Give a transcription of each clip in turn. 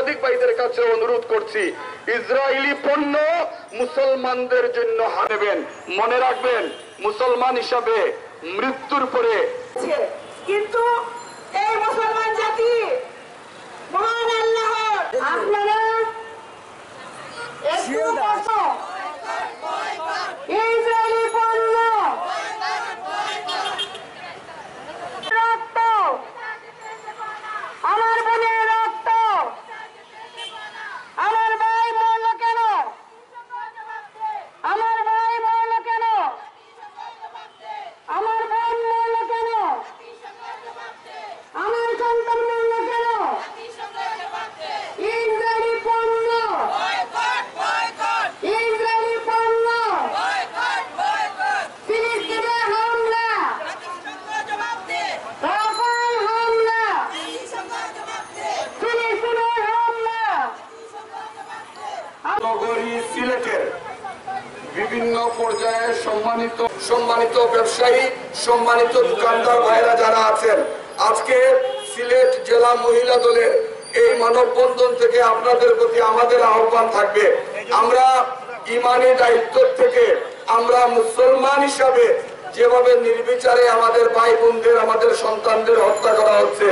সাংবাদিক ভাইদের কাছে অনুরোধ করছি, ইসরায়েলি পণ্য মুসলমানদের জন্য হারাবেন। মনে রাখবেন, মুসলমান হিসাবে মৃত্যুর পরে কিন্তু এই মুসলমান জাতি মহান আল্লাহর, আপনারা ইসরায়েলি পণ্য রক্ত, আমার বোনের রক্ত, আমার ভাই মরল কেন, আমার ভাই মরল কেন, আমার বোন মরল কেন, আমার সন্তান মরল কেন, ইসরায়েলি পণ্য, ইসরায়েলি পণ্য, ফিলিস্তিনে হামলা, রাফাল হামলা, ফিলিস্তিনে হামলা। নগরী সিলেটের বিভিন্ন পর্যায়ে সম্মানিত ব্যবসায়ী, সম্মানিত দোকানদার ভাইরা যারা আছেন, আজকে সিলেট জেলা মহিলা দলের এই মানববন্ধন থেকে আপনাদের প্রতি আমাদের আহ্বান থাকবে, আমরা ইমানি দায়িত্ব থেকে আমরা মুসলমান হিসাবে যেভাবে নির্বিচারে আমাদের ভাই বোনদের, আমাদের সন্তানদের হত্যা করা হচ্ছে,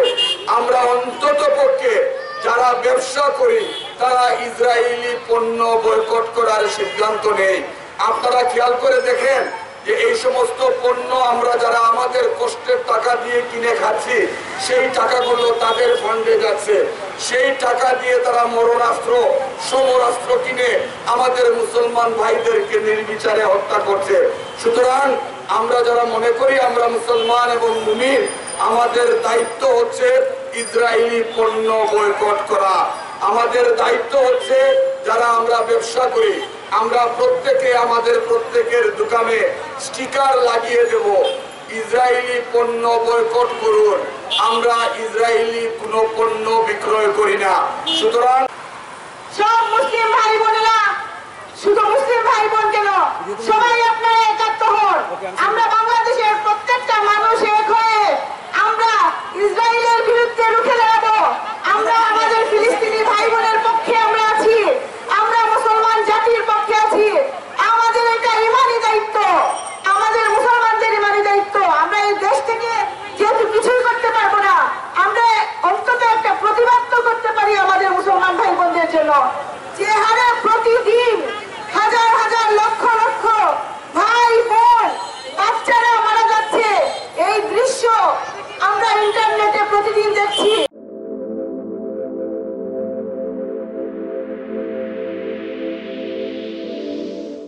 আমরা অন্তত পক্ষে যারা ব্যবসা করি তারা ইসরায়েলি পণ্য বয়কট করার সিদ্ধান্ত নেই। আপনারা খেয়াল করে দেখেন যে এই সমস্ত পণ্য আমরা যারা আমাদের কষ্টের টাকা দিয়ে কিনে খাচ্ছি, সেই টাকাগুলো তাদের ফান্ডে যাচ্ছে, সেই টাকা দিয়ে তারা মরণাস্ত্র, সমরাস্ত্র কিনে আমাদের মুসলমান ভাইদেরকে নির্বিচারে হত্যা করছে। সুতরাং আমরা যারা মনে করি আমরা মুসলমান এবং মুমিন, আমাদের দায়িত্ব হচ্ছে ইসরায়েলি পণ্য বয়কট করা। আমাদের দায়িত্ব হচ্ছে যারা আমরা ব্যবসা করি, আমরা প্রত্যেকে আমাদের প্রত্যেকের দোকানে স্টিকার লাগিয়ে দেব, ইসরায়েলি পণ্য বয়কট করুন, আমরা ইসরায়েলি কোনো পণ্য বিক্রয় করি না। সুতরাং সব মুসলিম ভাই বোনেরা, শুধু মুসলিম ভাই বোন কেন, সবাই আপনারা একাত্ম হন। আমরা বাংলাদেশের প্রত্যেকটা মানুষ এক হয়ে আমরা ইসরায়েলের বিরুদ্ধে রুখে দাঁড়াবো। আমরা আমাদের ফিলিস্তিনি ভাই বোনের পক্ষে আমরা আছি, আমরা মুসলমান জাতির পক্ষে আছি। আমাদের এটা ইমানি দায়িত্ব, আমাদের মুসলমানদের ইমানি দায়িত্ব। আমরা এই দেশ থেকে যেহেতু কিছুই করতে পারবো না, আমরা অন্তত একটা প্রতিবাদ তো করতে পারি আমাদের মুসলমান ভাই বোনদের জন্য। যে হারে প্রতিদিন হাজার হাজার লক্ষ লক্ষ ভাই বোন বাচ্চারা মারা যাচ্ছে, এই দৃশ্য আমরা ইন্টারনেটে প্রতিদিন দেখছি।